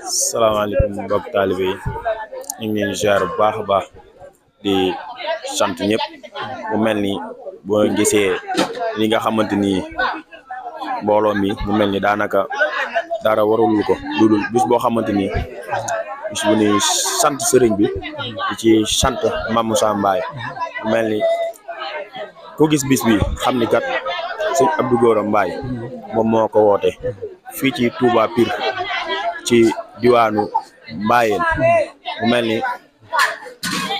salaamaaleykum mbokk taalibe yi ñu ngi leen di ziar bu baax a baax di sant ñëpp mu mel ni boo gisee li nga xamante ni mbooloo mi mu mel ni daanaka dara warul ko dudul bis boo xamante ni bis bu ñuy sant sëriñ bi di ci sant Mame Moussa Mbaye mu mel ni ku gis bis bi xam ni kat sëñ Abdou Gora Mbaye moom moo ko woote fii ci Touba Pire ci diwaanu Mbayeen mu mel ni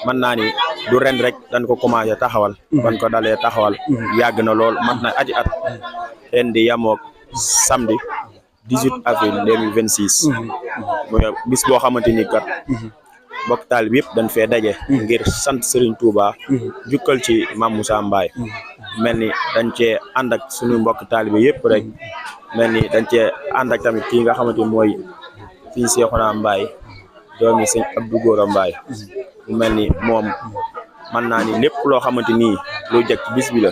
mën naa ni du ren rek dañ ko commencé taxawal ban ko dalee taxawal yàgg na lool mat na aji at ren di yamook samedi 18 avril 2026 mooy bis boo xamante ni kat mbokk taalibe yëpp dañ fee daje ngir sant Serigne Touba jukkal ci Mame Moussa Mbaye mel ni dañ cee ànd ak suñu mbokk taalibe yëpp rek mel ni dañ cee ànd ak tamit kii nga xamante ni mooy fii Cheikhouna Mbaye doomi sëñ Abdou Gora Mbaye mu mel ni moom mën naa ni lépp loo xamante ni lu jag ci bis bi la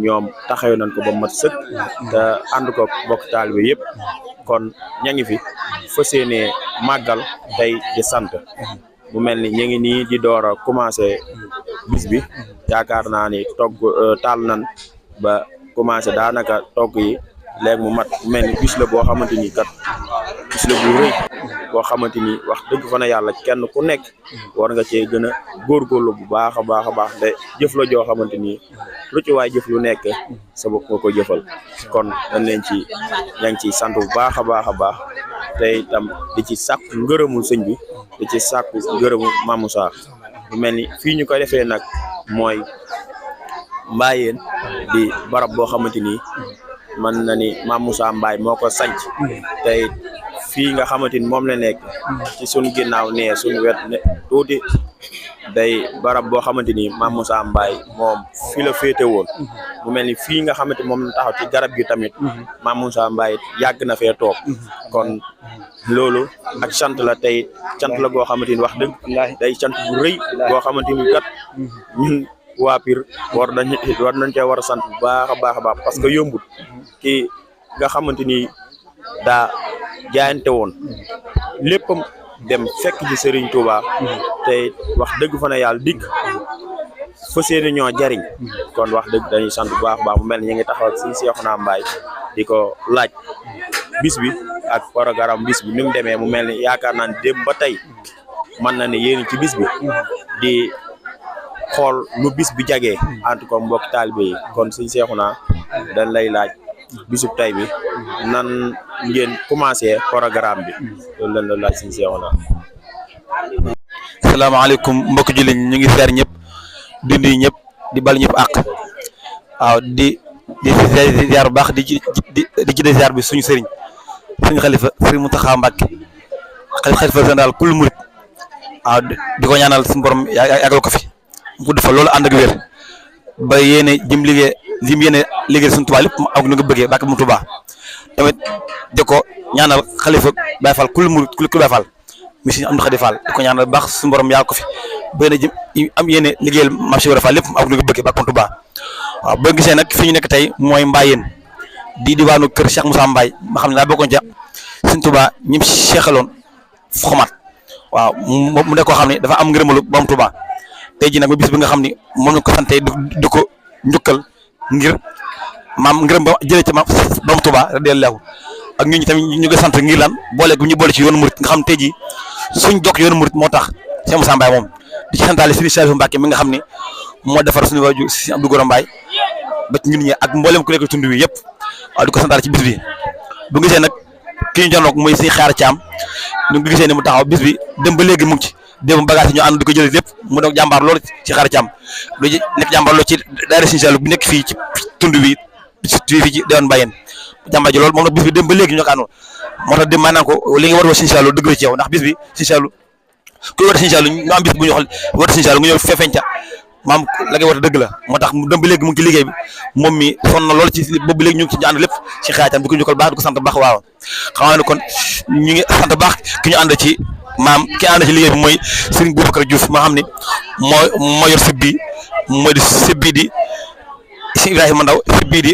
ñoom taxaw nañ ko ba mat sëkk te ànd ko mbokk taalibe yëpp kon ña ngi fi fas yéenee màggal tey di sant mu mel ni ñu ngi nii di door a commencé bis bi yaakaar naa ni togg taal nan ba commencé daanaka togg yi léegi mu mat mu mel ni bis la boo xamante ni kat bis la bu rëy boo xamante ni wax dëgg fa na yàlla kenn ku nekk war nga cee gën a góorgóorlu bu baax a baax de jëf la joo xamante ni lu ci waay jëf lu nekk sa bopp nga ko jëfal kon dañ leen ci yaa ngi ciy sant bu baax a baax te itam di ci sàkku ngërëmul sëñ bi di ci sàkku ngërëmu Mame Moussa bu mel ni fii ñu koy defee nag mooy Mbayeen di barab boo xamante ni man na ni Mame Moussa Mbaye moo ko sanc tey fii nga xamante ni moom la nekk ci suñu ginnaaw nee suñu wet ne tuuti day barab boo xamante ni Mame Moussa Mbaye moom fi la féete woon mu mel ni fii nga xamante moom la taxaw ci garab gi tamit Mame Moussa Mbaye yàgg na fee toog kon loolu ak sant la tey sant la goo xamante ni wax dëgg day sant bu rëy goo xamante ni kat ñun waa Pire war nañ cee war a sant bu baax a baax parce que yombut ki nga xamante ni daa jaayante woon léppam dem fekk ci Serigne Touba te wax dëgg fa na yàlla dikk fas yéene ñoo jariñ kon wax dëgg dañuy sant bu baax mu mel ni ñu ngi taxaw ci Cheikhouna Mbaye di ko laaj bis bi ak programme bis bi ni mu demee mu mel ni yaakaar naa ne démb ba tey mën na ne yéen ci bis bi di xool lu bis bi jagee en tout cas mbokk taalibe yi kon sëñ Cheikhouna dañ lay laaj bisub tay bi nan ngeen commencé programme bi loolu lañ la laaj sëñ Cheikhouna. asalaamaaleykum mbokk jullit ñu ngi seer ñëpp di nuyu ñëpp di bal ñëpp àq waaw di ziar bu baax di ci ziar bi suñu sëriñ xalifa sëriñ Mountakha Mbacké xalifa général kul murit waaw di ko ñaanal suñu borom yàggal ko fi mu gudd fa loolu ànd ak wér ba yéene jëm liggéey suñu Tuubaa lépp ak nu nga bëggee bàkk mu Tuubaa tamit di ko ñaanal xalifa Baye Fall kul murit kul Baye Fall mi si am na Xadi Fall di ko ñaanal baax suñu borom yàggal ko fi ba yéene jëm am yéene liggéeyal Maam Cheikh Ibra Fall lépp ak nu nga bëggee bàkk mu Tuubaa waaw boo gisee nag fi ñu nekk tey mooy Mbayeen di diwaanu kër Cheikh Moussa Mbaye ma xam ne daa bokkoon ca suñu Tuubaa ñim seexaloon xomaat waaw mu nekk koo xam ne dafa am ngërëmalu Borom Tuubaa tey jii nag ba bis bi nga xam ni moom la ko sante di ko njukkal ngir maam ngërëm ba jëlee ca maam Borom Tuubaa radiyallaahu ak ñun ñi tamit ñu ngi sant ngir lan boole gu ñu boole ci yoonu murit nga xam tey jii suñ jokk yoonu murit moo tax Cheikh Moussa Mbaye moom di ci santaale Serigne Saliou Mbacké mi nga xam ni moo defar suñu waaju si Abdou Gora Mbaye ba ci ñun ñi ak mboolem ku nekk tund wi yëpp waaw di ko santaale ci bis bi bu gisee nag ki ñu janook mooy si xaar caam ñu ngi gisee ni mu taxaw bis bi dem ba léegi mu ngi ci dem bagage yi ñu ànd di ko jëlee lépp mu doon jàmbaar loolu ci xaar caam lu nekk jàmbaar loolu ci daara Serigne Saliou bu nekk fii ci tund wi fii ci Dewan Mbayeen jàmbaar ji loolu moom nag bis bi dem ba léegi ñoo ko àndoon moo tax dem maanaam ko li nga war a wax Serigne Saliou dëgg la ci yow ndax bis bi Serigne Saliou kuy war a Serigne Saliou ñu am bis bu ñu xool war a Serigne Saliou nga ñëw feeñca maam la ngay war a dëgg la moo tax mu dem ba léegi mu ngi ci liggéey bi moom mi sonn na loolu ci boobu léegi ñu ngi ci ànd lépp ci xaatam di ko njukkal baax di ko sant baax waaw xam nga ne kon ñu ngi sant baax ki ñu ànd ci maam ki ànd ci liggéey bi mooy Serigne Boubacar Diouf maa xam ne moo yor sëb bi mooy di sëb bii di si Ibrahima Ndaw sëb bii di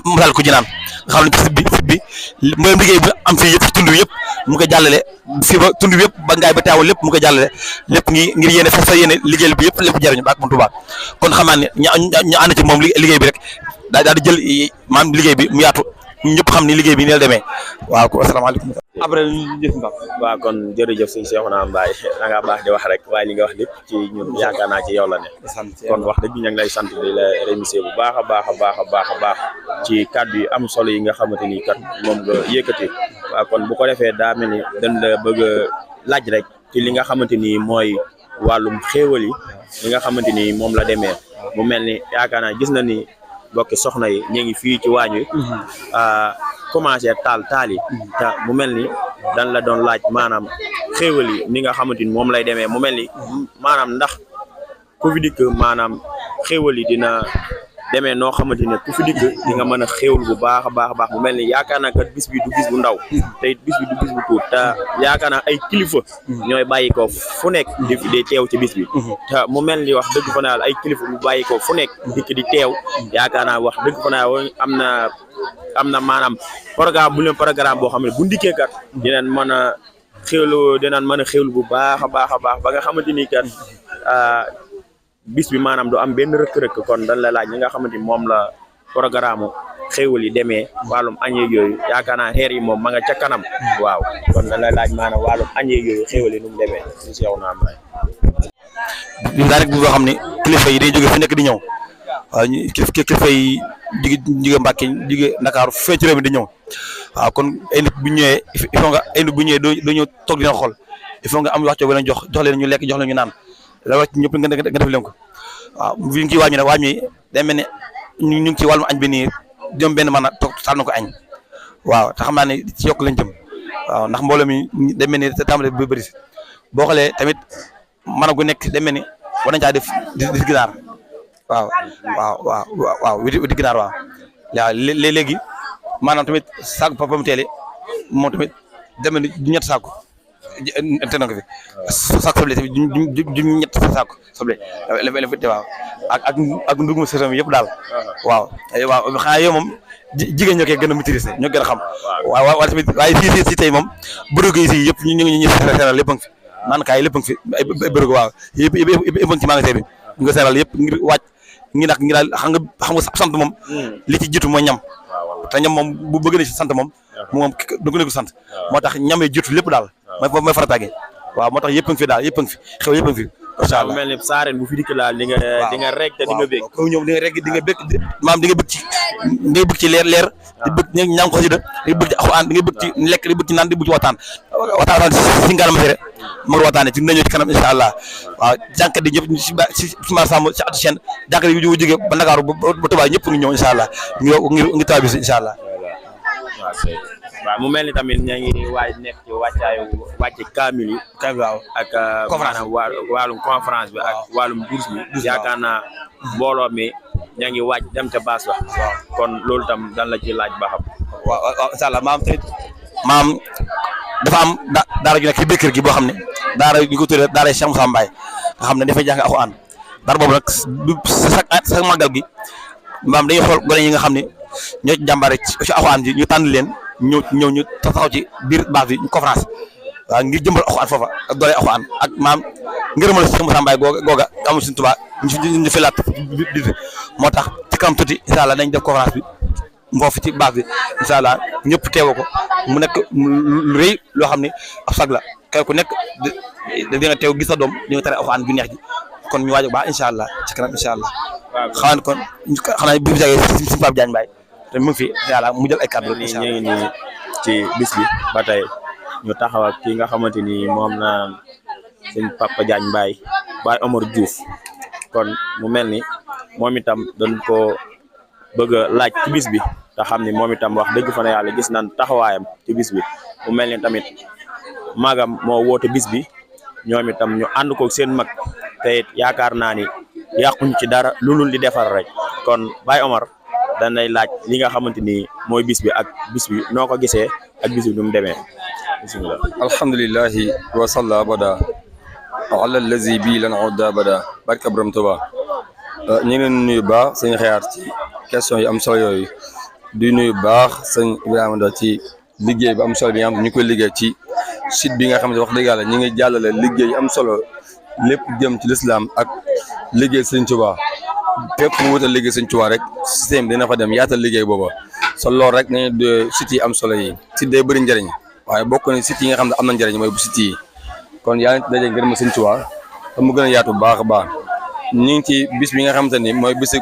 masal ko jinaan nga xam ne sib bi mooy liggéey bi am fii yëpp ci tund yëpp mu koy jàllale fii ba tund yëpp ba ngaay ba teewal lépp mu koy jàllale lépp ngir yéene fa yéene liggéey bi yëpp lépp jariñu ba ak Buntu Tuubaa kon xam naa ne ñu ànd ci moom liggéey bi rek daal di jël maanaam liggéey bi mu yaatu ñëpp xam ni liggéey bi ni la demee waaw ko asalaamaaleykum après ñu jëf mbaa waaw kon jërëjëf sëñ Cheikhouna Mbaye da ngaa baax di wax rek waaye li nga wax lépp ci ñun yaakaar naa ci yow la ne kon wax dëgg ñu ngi lay sant di la remercier bu baax a baax ci kàddu yi am solo yi nga xamante ni kat moom nga yëkkati waaw kon bu ko defee daa mel ni dañ la bëgg a laaj rek ci li nga xamante ni mooy wàllum xéewal yi li nga xamante ni moom la demee mu mel ni yaakaar naa gis na ni bokki soxna yi ñu ngi fii ci waañ wi commencé taal yi te mu mel ni dañ la doon laaj maanaam xéewal yi ni nga xamante ni moom lay demee mu mel ni maanaam ndax ku fi dikk maanaam xéewal yi dina demee noo xamante ne ku fi dikk di nga mën a xéewal bu baax a baax mu mel ni yaakaar naa kat bis bi du bis bu ndaw te it bis bi du bis bu tuut te yaakaar naa ay kilifa ñooy bàyyi ko fu nekk di teew ci bis bi te mu mel ni wax dëgg fa naa ay kilifa bu bàyyi ko fu nekk dikk di teew yaakaar naa wax dëgg fa naa am na maanaam programme boo xam ne bu ndikkee kat dinañ mën a xéewlu bu baax a baax ba nga xamante ni kat bis bi maanaam du am benn rëkk-rëkk kon dañ la laaj ñi nga xamante ni moom la programme xéewal yi demee wàllum añ yeeg yooyu yaakaar naa xeer yi moom ma nga ca kanam waaw kon dañ la laaj maanaam wàllum añ yeeg yooyu xéewal yi nu mu demee ñu si yow naa may bi daa rek bi boo xam ne kilifa yi day jóge fu nekk di ñëw waaw kilifa yi jóge Mbàkke jóge Ndakaaru fee ci réew mi di ñëw waaw kon ay nit bu ñëwee il faut nga ay nit bu ñëwee doo ñëw toog dina xool il faut nga am wax coow leen jox leen ñu lekk jox leen ñu naan la wax ñëpp nga def leen ko waaw fi ngi ciy wàññi nag wàññi day mel ne ñu ngi ci wàllum añ bi nii jëm benn mën a toog sal na ko añ waaw te xam naa ne ci yokk lañ jëm waaw ndax mbooloo mi day mel ni tàmbale ba bëri si boo xoolee tamit mën gu nekk day mel ni war nañ caa def di ginaar waaw di ginaar waaw léegi maanaam tamit saako papam teele moom tamit dem na du ñett saako te na ko fi saako soble tamit du ñett saako soble waaw ak ndugum sesam yëpp daal waaw xanaa yow moom jigéen ñoo koy gën a maîtriser ñoo gën a xam waaw tamit waaye si tey moom bërigo yi si yëpp ñu seeral lépp a ngi fi naan kaay lépp a ngi fi ay bërigo waaw yëpp a ngi ci magasin bi ñu nga seeral yëpp ngir wàcc ngi daal xam nga sant moom li ci jiitu mooy ñam te ñam moom bu bëgg na ci sant moom du ko nekk sant moo tax ñamee jiitu lépp daal mooy farataage waaw moo tax yëpp a ngi fi daal yëpp a ngi fi xew yëpp a ngi fi incha allah mel ni saareen bu fi dikk daal di nga rek te di nga bëgg ko ñëw di nga rek di nga bëgg maam di nga bëgg ci leer di bëgg ñang ko xasida di nga bëgg ci alxuraan di nga bëgg ci lekk di bëgg ci naan di bëgg ci waxtaan si ngaram sere mag waxtaane ci nañu ci kanam incha allah waaw jànkat di ñëpp si mar sàmm si atu chaine jànkat yi jóge ba Ndakaaru ba Tuubaa ñëpp ngi ñëw incha allah ngir taw bi incha allah waaw mu mel ni tamit ña ngi nekk ci wàcce kaamil yi waaw ak maanaam wàllum conférence bi ak wàllum bourse bi yaakaar naa mbooloo mi ña ngi wàcc dem ca baas ba kon loolu tam dan la ci laaj ba xam waaw incha allah maam dafa am daara ju nekk ci biir kër gi boo xam ne daara ñu ko tuddee daara Cheikh Moussa Mbaye nga xam ne dafay jàng alxuraan daara boobu nag sa màggal gi maam dañuy xool gone yi nga xam ne ñoo ci jàmbaare ci alxuraan ji ñu tànn leen ñu taxaw ci biir baax bi ñu conférence waaw ngir jëmbal alxuraan foofa ak doole alxuraan ak maam ngërëmal Cheikh Moussa Mbaye googa amul suñu Tuubaa ñu fi laat moo tax ci kanam tuuti incha allah dañ def conférence bi foofu ci baax bi incha allah ñëpp teewa ko mu nekk lu rëy loo xam ne ab sag la kay ku nekk di nga teew gis sa doom di nga tere alxuraan ju neex ji kon ñu waaj baax incha allah ci kanam incha allah xanaa kon xanaa bi jagee si Pape Diagne Mbaye te mu ngi fi yàlla mu jël ay kàddu ñu ngi nii ci bis bi ba tey ñu taxaw ak ki nga xamante ni moom na sëñ Papa Diagne Mbaye Baye Omar Diouf kon mu mel ni moom itam dañ ko bëgg a laaj ci bis bi te xam ni moom itam wax dëgg fa ne yàlla gis nañ taxawaayam ci bis bi mu mel ni tamit magam moo woote bis bi ñoom itam ñu ànd ko seen mag te it yaakaar naa ni yàquñ ci dara lulul di defar rek kon Baye Omar dañ lay laaj li nga xamante ni mooy bis bi ak bis bi noo ko gisee ak bis bi nu mu demee bisimilah. alhamdulilahi wa salla abada ala allazi bii lan odda abada barka Borom Tuuba ñu ngi leen nuyu baax sëñ Xayaar ci question yi am solo yooyu di nuyu baax sëñ Ibrahima Ndo ci liggéey bi am solo bi nga xam ne ñu koy liggéey ci site bi nga xam ne wax dëgg yàlla ñu ngi jàllale liggéey am solo lépp jëm ci lislaam ak liggéey sëñ Tuubaa fépp fu mu wutal liggéey sëñ Tuubaa rek système dina fa dem yaatal liggéey booba so loolu rek nañu site yi am solo yi site day bëri njëriñ waaye bokk na site yi nga xam ne am na njëriñ mooy bu site yi kon yaa ngi daje ngërëm sëñ Tuubaa te mu gën a yaatu bu baax a baax ñu ngi ci bis bi nga xamante ni mooy bisu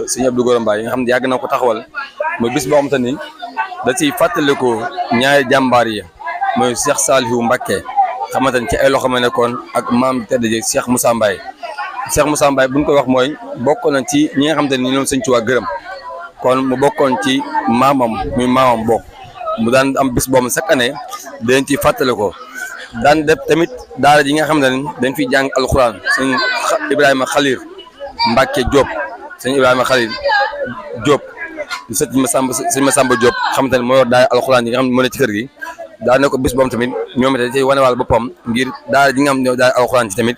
sëñ Abdou Gora Mbaye yi nga xam ne yàgg na ko taxawal mooy bis boo xamante ni da ciy fàttaliku ñaari jàmbaar yi mooy Cheikh Saliou Mbacké xamante ni ci ay loxo ma nekkoon ak maam tedd ji Cheikh Moussa Mbaye Cheikh Moussa Mbaye bu ñu koy wax mooy bokkoon na ci ñi nga xamante ni ñoom sëñ Tuubaa gërëm kon mu bokkoon ci maamam muy maamam bokk mu daan am bis boobu chaque année dañ ciy fàttali ko daan def tamit daara ji nga xam ne dañ fiy jàng alxuraan sëñ Ibrahima Khalil Mbacké Diop sëñ Ibrahima Khalil Diop sëñ Massamba Diop xamante ne moo yor daara alxuraan yi nga xam ne moo ne ci kër gi daa ne ko bis boobu tamit ñoom it dañ ciy wanewaal boppam ngir daara ji nga xam ne daara alxuraan ci tamit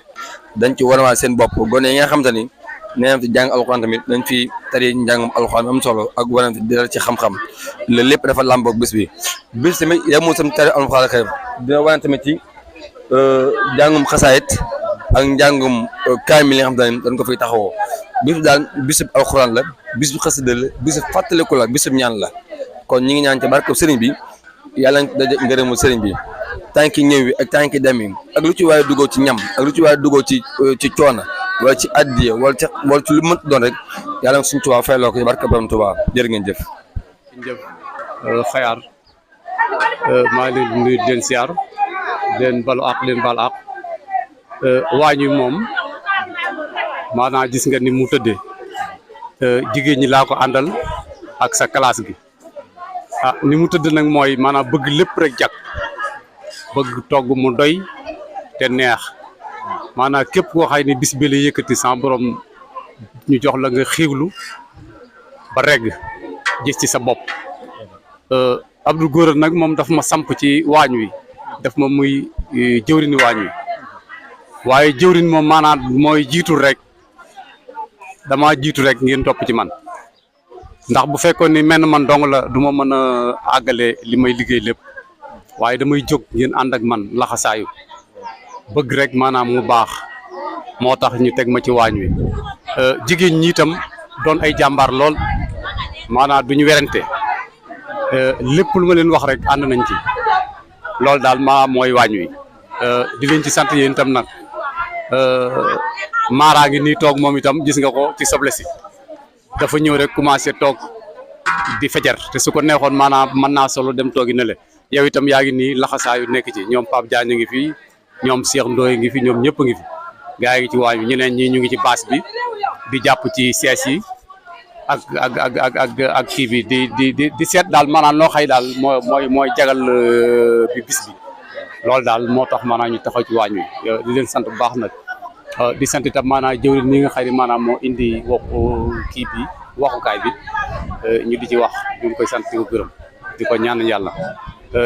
dañ ci wanewaal seen bopp gone yi nga xamante ni nee na fi jàng alxuraan tamit dañ fi tari njàngam alxuraan am solo ak wanante dina ci xam-xam loolu lépp dafa làmboog bis bi bis tamit yemul sam tari alxuraan xëy dina wane tamit ci njàngum xasaayit ak njàngum kaamil yi nga xam ne dañ ko fiy taxawoo bis bi daal bisub alxuraan la bisub xasida la bisub fàttaliku la bisub ñaan la kon ñi ngi ñaan ci barke sëriñ bi yàlla nañ daje ngërëmu sëriñ bi tànki ñëw bi ak tànki dem yi ak lu ci waaye duggoo ci ñam ak lu ci waaye duggoo ci coona wala ci addiya wala ci lu mënti doon rek yàlla na suñu Tuubaa fayloo ko ci barke borom Tuubaa jërë ngeen jëf. jëf xayaar maa ngi leen di nuyu di leen siyaar leen balu ak leen bal ak waañ wi moom maanaam gis nga ni mu tëddee jigéen ñi laa ko àndal ak sa classe gi ni mu tëdd nag mooy maanaam bëgg lépp rek jag bëgg togg mu doy te neex maanaam képp koo xay ni bis bi la yëkkati sans borom ñu jox la nga xiiwlu ba regg gis ci sa bopp Abdou Gora nag moom daf ma samp ci waañ wi daf ma muy jëwrini waañ wi waaye jëwrin moom maanaam mooy jiitul rek dama jiitu rek ngeen topp ci man ndax bu fekkoon ni menn man dong la du ma mën a àggale li may liggéey lépp waaye damay jóg ngeen ànd ak man laxasaayu bëgg rek maanaam mu baax moo tax ñu teg ma ci waañ wi jigéen ñi itam doon ay jàmbaar lool maanaam duñu werante lépp lu ma leen wax rek ànd nañ ci loolu daal mooy waañ wi di leen ci sant yéen itam nag maaraa ngi nii toog moom itam gis nga ko ci soble si dafa ñëw rek commencé toog di fejar te su ko neexoon maanaam mën naa solo dem toogi na le yow itam yaa ngi nii laxasaayu nekk ci ñoom Pape Diagne ngi fi ñoom Cheikh Ndoye ngi fi ñoom ñëpp ngi fi gaa yi ngi ci waañ wi ñeneen ñi ñu ngi ci baas bi di jàpp ci sees yi ak kii bi di seet daal maanaam loo xëy daal mooy jagal bi bis bi loolu daal moo tax maanaam ñu taxaw ci waañ wi di leen sant bu baax nag di sant itam maanaam jëwriñ ñi nga xam ne maanaam moo indi kii bi waxukaay bi ñu di ci wax ñu ngi koy sant di ko gërëm di ko ñaan yàlla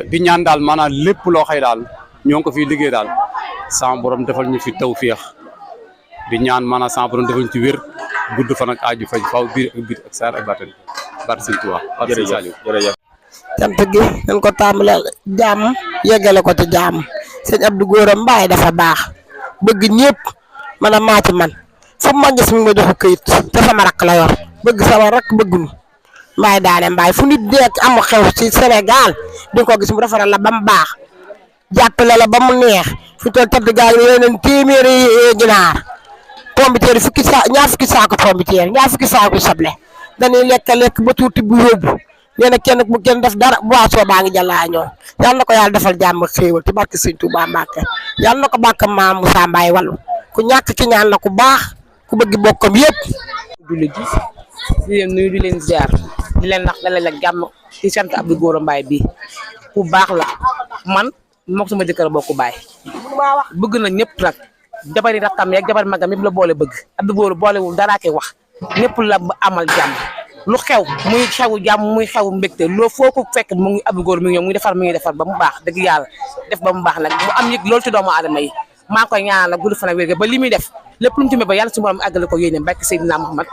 di ñaan daal maanaam lépp loo xëy daal ñoo ngi ko fiy liggéey daal sama borom defal ñu fi tawféex di ñaan maanaam sama borom defal ñu ci wér gudd fan ak aaju faj faw biir ak biir ak saar ak bàttan barke Sëñ Tuubaa barke Sëñ Saliou jërëjëf cant gi dañ ko tàmbale jàmm yeggale ko ci jàmm sëñ Abdou Gora Mbaye dafa baax bëgg ñëpp man a maa ci man fu ma gis mi ma jox këyit te sama rakk la yor bëgg sama rakk bëgguñu Mbaye daane Mbaye fu nit dekk am xew ci Sénégal di ko gis mu defaral la ba mu baax jàppale la ba mu neex fi toll tëdd gaa yi yeneen téeméeri ginaar pombiteer ñaar fukki saako pombiteer ñaar fukki saako soble dañuy lekk ba tuuti bu yóbbu nee na kenn bu kenn def dara boisson baa ngi jàllaañoo yàlla na ko yàlla defal jàmm ak xéewal ci barke Sëñ Tuubaa Mbàkke yàlla na ko bàkk maam Moussa Mbaye wallu ku ñàkk ki ñaan la ku baax ku bëgg bokkam yëpp. julli ji di leen nuyu di leen ziar di leen nax dalal ak jàmm di sant Abdou Gora Mbaye bi ku baax la man mook sama jëkkër bokku baay bëgg na ñëpp nag jabari rakkam yeeg jabari magam yëpp la boole bëgg Abdou Gora boolewul daraa koy wax ñëpp la amal jàmm lu xew muy xewu jàmm muy xewu mbégte loo foo ko fekk mu ngi Abdou Gora mi ngi ñëw muy defar ba mu baax dëgg yàlla def ba mu baax nag mu am yëg loolu ci doomu aadama yi maa ngi koy ñaanal nag gudd fan ak wér ba li muy def lépp lu mu ci ba yàlla suñu borom àggale ko yéene barke Seydina Muhammad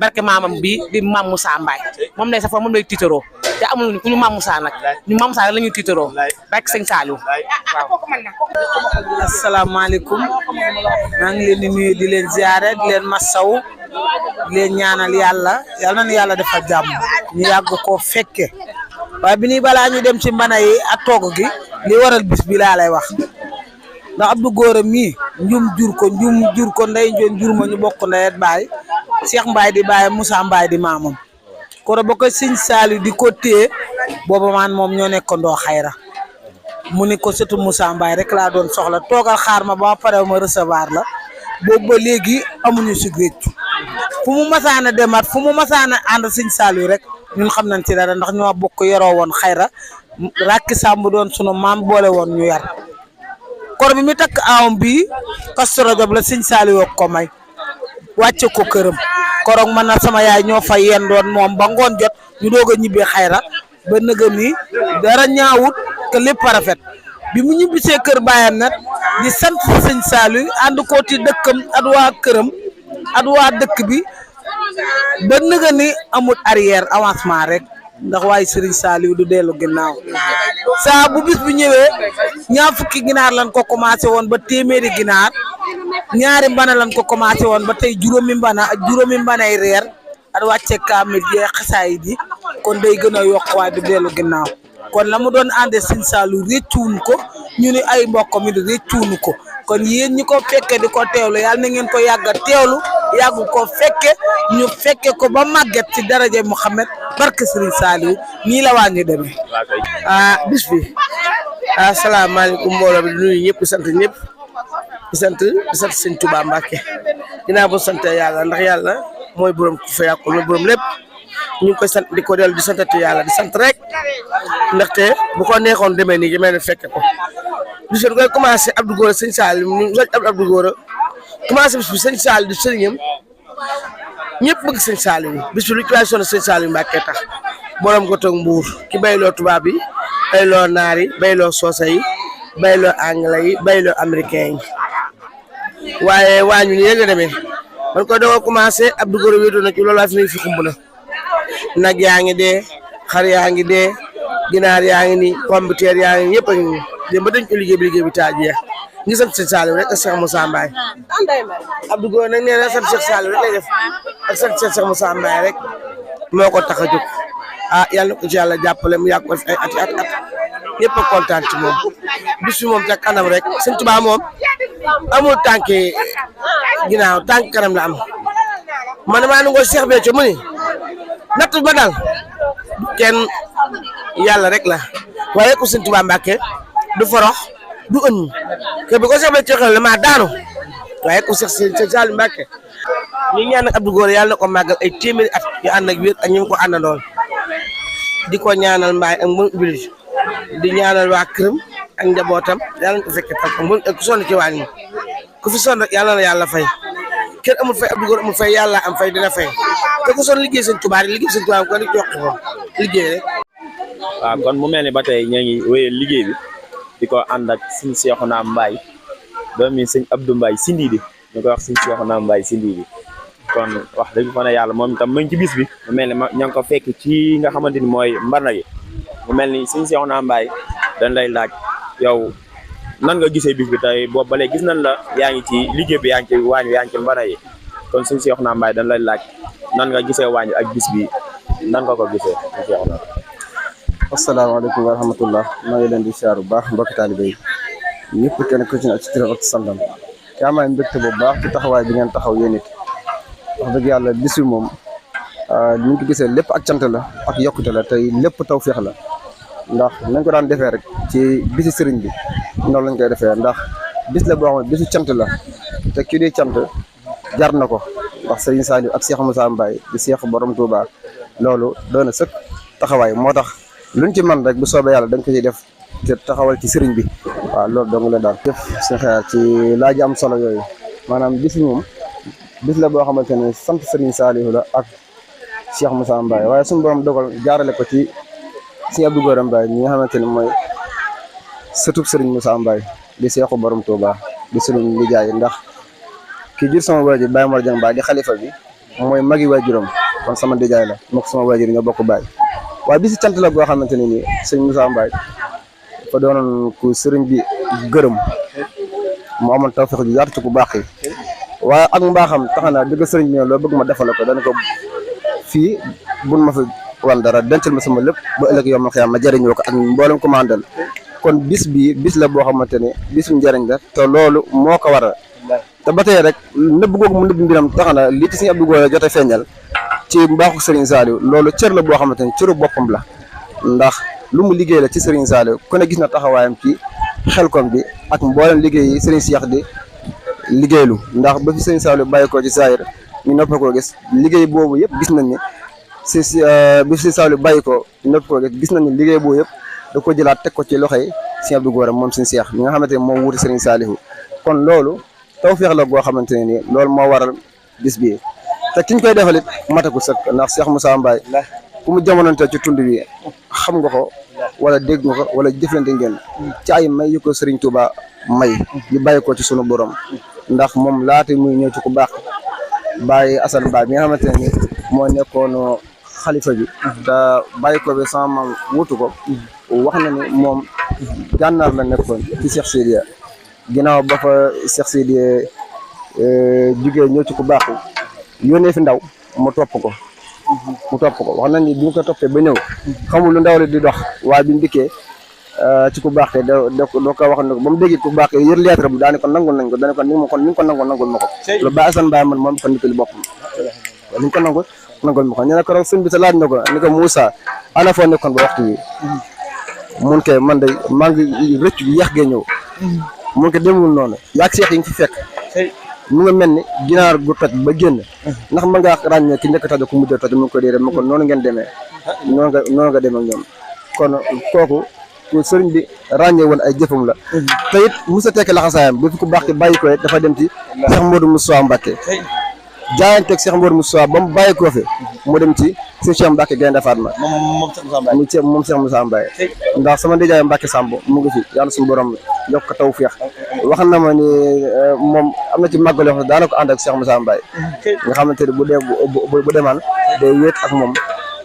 barke maamam bi di Mame Moussa Mbaye moom lay safoo moom lay tiitaroo te amul ku ñu Mame Moussa nag ñu Mame Moussa la ñuy tiitaroo barke Sëñ Saliou. asalaamaaleykum maa ngi leen di nuyu di leen ziare di leen masaw di leen ñaanal yàlla na yàlla defal jàmm ñu yàgg koo fekke waaye bi nii balaa ñu dem ci mbana yi ak togg gi li waral bis bi laa lay wax ndax Abdou Gora mii njum jur ko ndey njoon jur ma ñu bokk ndey ak baay Cheikh Mbaye di baay Moussa Mbaye di maamam koro ba ko Sëñ Saliou di ko téye booba man moom ñoo nekkandoo xayra mu ni ko surtout Moussa Mbaye rek laa doon soxla toogal xaar ma ba pare ma recevoir la boobu ba léegi amuñu si réccu fu mu masaana demaat fu mu masaana ànd Sëñ Saliou rek ñun xam nañ ci dara ndax ñoo bokk yoroo woon xayra rakki sàmb doon sunu maam boole woon ñu yar kor bi mi takk aawam bii Kazu Rajab la Sëñ Saliou ko may wàcce ko këram koroog man na sama yaay ñoo fa yendoon moom ba ngoon jot ñu doog a ñibbee xayra ba nëga ni dara ñaawut que lépp rafet bi mu ñibbisee kër baayam nag di sant Sëñ Saliou ànd ko ci dëkkam at waa këram at waa dëkk bi ba nëga ni amul arrière avancement rek ndax waaye Serigne Saliou du dellu ginnaaw saa bu bis bi ñëwee ñaar fukki ginaar lan ko commencé woon ba téeméeri ginaar ñaari mbana lan ko commencé woon ba tey juróomi mbana ak juróomi mbanay reer at wàcce kaamil jee xasaay ji kon day gën a yokk waaye du dellu ginnaaw kon la mu doon àndee Sëñ Saliou réccuwuñ ko ñu ni ay mbokk mi di réccuwuñ ko kon yéen ñi ko fekke di ko teewlu yàlla na ngeen ko yàgg a teewlu yàgg ko fekke ñu fekke ko ba màgget ci daraja Muhammad barke Serigne Saliou nii la waa ñu demee. bis bi asalaamaaleykum mbooloo bi di nuyu ñëpp sant ñëpp di sant Sëñ Touba Mbacke dinaa bo sant yàlla ndax yàlla mooy borom ku fa yàqul mooy borom lépp ñu ngi koy sant di ko dellu di santati yàlla di sant rek ndaxte bu ko neexoon demee nii jëmee ne fekke ko bis bi koy commencé Abdou Gora Sëñ Saliou ñu Abdou Gora commencé bis bi Sëñ Saliou di sëriñam ñëpp bëgg Sëñ Saliou bis bi lu ci waay sonn Sëñ Saliou Mbacke tax borom gotoog mbuur ki bayloo tubaab yi bayloo naar yi bayloo soose yi bayloo anglais yi bayloo américain yi waaye waa ñu nii nga demee man koy doog a commencé Abdou Gora wéetoo na ci loolu waa fi ne fi xumb na nag yaa ngi dee xar yaa ngi dee ginaar yaa ngi ni pombiteer yaa ngi ñëpp a ngi dem ba dañ ko liggéey bi taa jeex ngi sant Sëñ Saliou rek ak Cheikh Moussa Mbaye Abdou Gora nag nee na sant Cheikh Saliou rek lay def ak sant Cheikh Moussa Mbaye rek moo ko tax a jóg yàlla na ko ci yàlla jàppale mu yàgg ko fi ay at ñëpp a kontaan ci moom bis bi moom ca kanam rek Sëñ Tuubaa moom amul tànki ginnaaw tànk kanam la am man maa nangoo Cheikh Béthio mu ni natt ba dal kenn yàlla rek la waaye ku Sëñ Tuubaa Mbàkke du forox du ënn ke bi ko Cheikh Béthio xel la maa daanu waaye ku Sëñ Saliou Mbàkke ñu ñaan nag Abdou Gora yàlla na ko màggal ay téeméeri at yu ànd ak wér ak ñu ko àndandool di ko ñaanal mbaay ak mbon ubili di ñaanal waa këram ak njabootam yàlla na ko fekke tal ko ku sonn ci waa ñi ku fi sonn rek yàlla na yàlla fay kenn amul fay Abdou Gora amul fay yàlla am fay dina fay te ku sonn liggéey Sëñ Tuubaa liggéey Sëñ Tuubaa ko ni jox ko liggéey rek. waaw kon mu mel ni ba tey ñoo ngi wéyal liggéey bi di ko ànd ak Sëñ Seexuna Mbaye doomi Sëñ Abdou Mbaye Sindidi ñu koy wax Sëñ Seexuna Mbaye Sindidi kon wax dëgg fa ne yàlla moom itam mu ngi ci bis bi mu mel ni ña ngi ko fekk ci nga xamante ni mooy mbarna gi mu mel ni Sëñ Seexuna Mbaye dañ lay laaj yow nan nga gisee bis bi tey boobu ba léegi gis nañ la yaa ngi ci liggéey bi yaa ngi ci waañ yaa ngi ci mbarna yi kon Sëñ Seexuna Mbaye dañ lay laaj nan nga gisee waañ ak bis bi nan nga ko gisee Sëñ Seexuna. asalaamaaleykum wa rahmatullah maa ngi leen di siyaar bu baax mbokki taalibe yi ñëpp kenn ku ci ne ci turam ak santam te amaay mbégte bu baax ci taxawaay bi ngeen taxaw yéen it wax dëgg yàlla bis bi moom ni ñu ko gisee lépp ak cant la ak yokkute la tey lépp tawfeex la ndax nañ ko daan defee rek ci bisi sëriñ bi noonu lañ koy defee ndax bis la boo xam ne bisu cant la te kii di cant jar na ko ndax Sëriñ Saliou ak Cheikh Moussa Mbaye di Cheikh borom Touba loolu doon na sëkk taxawaay moo tax luñ ci man rek bu soobee yàlla dañ ko ciy def te taxawal ci sëriñ bi waaw loolu dong la daal jëf si xeer ci laaj am solo yooyu maanaam bis moom bis la boo xamante ne sant Sëriñ Saliou la ak Cheikh Moussa Mbaye waaye suñu borom dogal jaarale ko ci Sëriñ Abdou Gora Mbaye ñi nga xamante ne mooy sëtub Sëriñ Moussa Mbaye di Cheikhu borom Touba di sëriñ lijaay ndax kii jur sama waajur Baye Mor Dieng Baye di xalifa bi mooy magi waajuram kon sama dijaay la mook sama waajur ñoo bokk baay waaye bi si cant la goo xamante ne nii sëñ Moussa Mbaye dafa doonoon ku sëriñ bi gërëm mu amoon tawfeex ju yaatu ci ku baax yi waaye ak mbaaxam tax na dëgg sëriñ bi ne loo bëgg ma defal ko dana ko fii bun ma fi wan dara dencal ma sama lépp ba ëllëg yow ma xëy ma jëriñoo ko ak mboolem ko mandal kon bis bi bis la boo xamante ne bisum njëriñ la te loolu moo ko waral te ba tey rek nëbb googu mu nëbb mbiram tax na lii ci Sëriñ Abdou Gora jot a feeñal ci mbaaxu Serigne Saliou loolu cër la boo xamante ne cëru boppam la ndax lu mu liggéey la ci Serigne Saliou ku ne gis na taxawaayam ci xelkom bi ak mboolem liggéey yi Serigne Cheikh di liggéeylu ndax ba fi Serigne Saliou bàyyi ko ci Zahir ñu noppal koo gis liggéey boobu yëpp gis nañ ni bi fi Serigne Saliou bàyyi ko ñu noppal koo gis nañ ni liggéey boobu yëpp da ko jëlaat teg ko ci loxoy Sëriñ Abdou Gora moom Serigne Cheikh mi nga xamante ne moo wuti Serigne Saliou kon loolu tawfeex la goo xamante ne nii loolu moo waral bis bi te kiñ koy defalit mataku sëkk ndax Cheikh Moussa Mbaye ku mu jamonante ci tund bi xam nga ko wala dégg nga ko wala jëflante ngeen ci ay may yu ko Serigne Touba may yu bàyyi ko ci sunu borom ndax moom laata muy ñëw ci ku baax Baye Assane Mbaye bi nga xamante ne ni moo nekkoon xalifa bi te bàyyi ko bi sama maam wutu ko wax na ni moom gànnaar la nekkoon ci Cheikh Sidiya ginnaaw ba fa Cheikh Sidiya jugee ñëw ci ku baax yónnee fi ndaw mu topp ko wax nañ ni bi mu ko toppee ba ñëw xamul lu ndaw li di dox waaye bi mu dikkee ci ku baax doo ko wax ne ko ba mu déggee ku baax yër lettre bi daane ko nangul nañ ko daane ko ni nga ko nangul ma ko lu Baye Assane Mbaye man moom ko nikkali boppam ni nga ko nangul ma ko ñu ne ko sëñ bi sa laaj na ko ni ko Moussa ana foo nekkoon ba waxtu wi mun kay man de maa ngi rëcc bi yéex gee ñëw mun ko demul noonu yaag seex yi nga fi fekk mu nga mel ni ginaar gu toj ba génn ndax ma nga ràññee ki njëkk a toj ku mujj a toj mu ngi ko déedéet ma ko noonu ngeen demee noonu nga demee ak ñoom kon kooku ku sëriñ bi ràññee woon ay jëfam la te it mos a tekki laxasaayam ba fi ku baax ki bàyyi ko dafa dem ci Cheikh Modou Moussa Mbacké jaayanteeg Cheikh Modou Moussa ba mu bàyyi ko fi mu dem ci sëñ Cheikh Mbacké Gaynde Fatma moom Cheikh Moussa Mbaye ndax sama ndijaay Mbacké Samb mu ngi fi yàlla suñu borom yokk ko tawfeex wax na ma ni moom am na ci màggal yoo xam ne daana ko ànd ak Cheikh Moussa Mbaye nga xamante ne bu demaan day wéet ak moom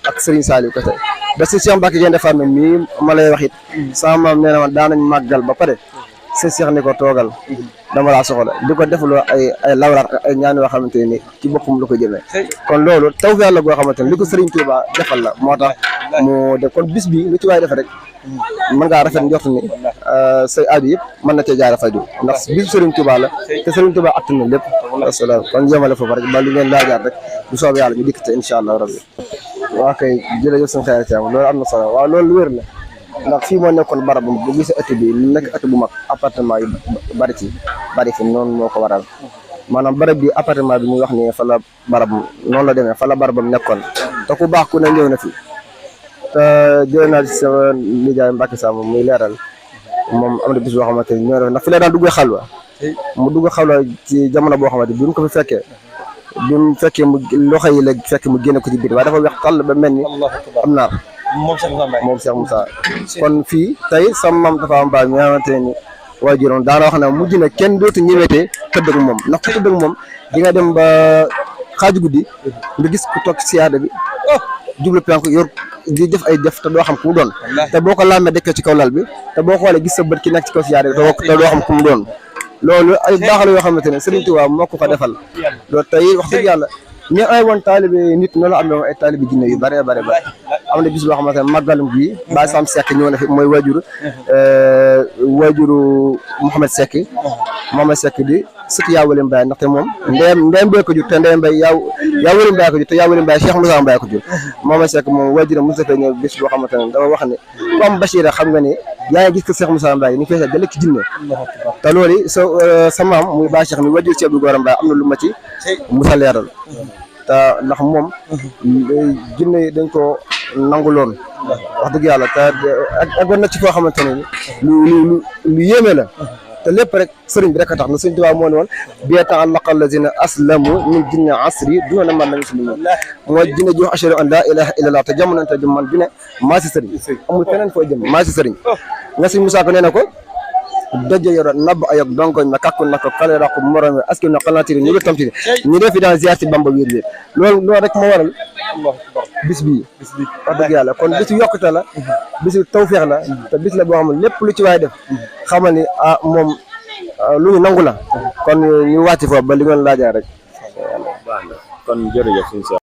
ak Serigne Saliou kese ba si Cheikh Mbacké Gaynde Fatma mii ma lay wax it sama maam nee na ma daanañ màggal ba pare sëñ Cheikh ni ko toogal dama laa soxla di ko defaloo ay lawraat ak ay ñaan yoo xamante ne ni ci boppam la ko jëmee kon loolu tawfeex la goo xamante ne li ko Serigne Touba defal la moo tax mu def kon bis bi lu ci waay def rek mën ngaa rafet njort ni say aaju yëpp mën na cee jaare faju ndax bisu Serigne Touba la te Serigne Touba attan na lépp asalaam kon yemale foofu rek ba li ngeen laajaat rek bu soobee yàlla ñu dikk te incha allah rabbi waa kay jërëjëf sëñ Xayra Thiam loolu am na solo waaw loolu lu wér la ndax fii moo nekkoon barabam bu gisee ëtt bi nekk ëtt bu mag appartement yu bari fi noonu moo ko waral maanaam barab bi appartement bi ñuy wax ni fa la barabam noonu la demee fa la barabam nekkoon te ku baax ku ne ñëw na fi te jëlee naa ci sama nijaay Mbacké Samb muy leeral moom am na bis boo xamante ni ñoo def ndax fi la daan duggee xalwa mu dugg xalwa ci jamono boo xamante bi mu ko fi fekkee mu loxo yi la fekk mu génne ko ci biir waaye dafa weex tàll ba mel ni am naar moom Cheikh Moussa kon fii tey sama maam dafa am baay mi nga xamante ne waajuram daana wax ne mujj na kenn dootu ñëwetee tëdd ak moom ndax ku tëdd ak moom di nga dem ba xaaju guddi nga gis ku toog siyaada bi jublu penku yor di def ay def te doo xam ku mu doon te boo ko làmmee dëkk ci kaw lal bi te boo xoolee gis sa bët ki nekk ci kaw siyaada bi te doo xam ku mu doon loolu ay baax la yoo xamante ne Serigne Touba moo ko fa defal loolu tey wax dëgg yàlla ñu ay woon taalibe nit noonu am na ay taalibe jinne yu bare am na bis boo xamante ne màggalum bii Baye Sam Seck ñëw na fi mooy waajuru Mouhamed Seck di surtout yaa Wali Mbaye ndaxte moom ndeyam bee ko jur te ndeyam Mbaye yaa Wali Mbaye ko jur te yaa Wali Mbaye Cheikh Moussa Mbaye ko jur Mouhamed Seck moom waajuram mos a fee ñëw bis boo xamante ne dafa wax ne ku am Bachira xam nga ne yaa ngi gis ko Cheikh Moussa Mbaye ni feesal dalek ci jinne te loolu sa maam muy Baye Cheikh mi waajur Cheikh Abdou Gora Mbaye am na lu ma ci musa leeral te ndax moom jinne yi dañ ko nanguloon wax dëgg yàlla te ak na ci foo xamante ne lu yéeme la te lépp rek sëriñ bi rek a tax na sëriñ Tuubaa moo ne woon bi ta'allaqa allazina aslamu min jinni asri duna man la muslimun mooy jinne ji wax ashhadu an laa ilaha illallah te jamonante ji man bi ne maa si sëriñ amul feneen foo jëm maa si sëriñ nga sëriñ Moussa ko nee na ko dojjo yoro nabba ayok donkoñ ma kakku nako kala rako morome aski no xalatiri ñu tamtiri ñu def dans ziar ci Bamba wér wér loolu rek moo waral bis bi wax dëgg yàlla kon bisu yokkute la bisu tawfeex la te bis la boo xam ne lépp lu ci waay def xamal ni moom lu ñu nangu la kon ñu wàcc foofu ba li ngeen laajaa rek kon jërëjëf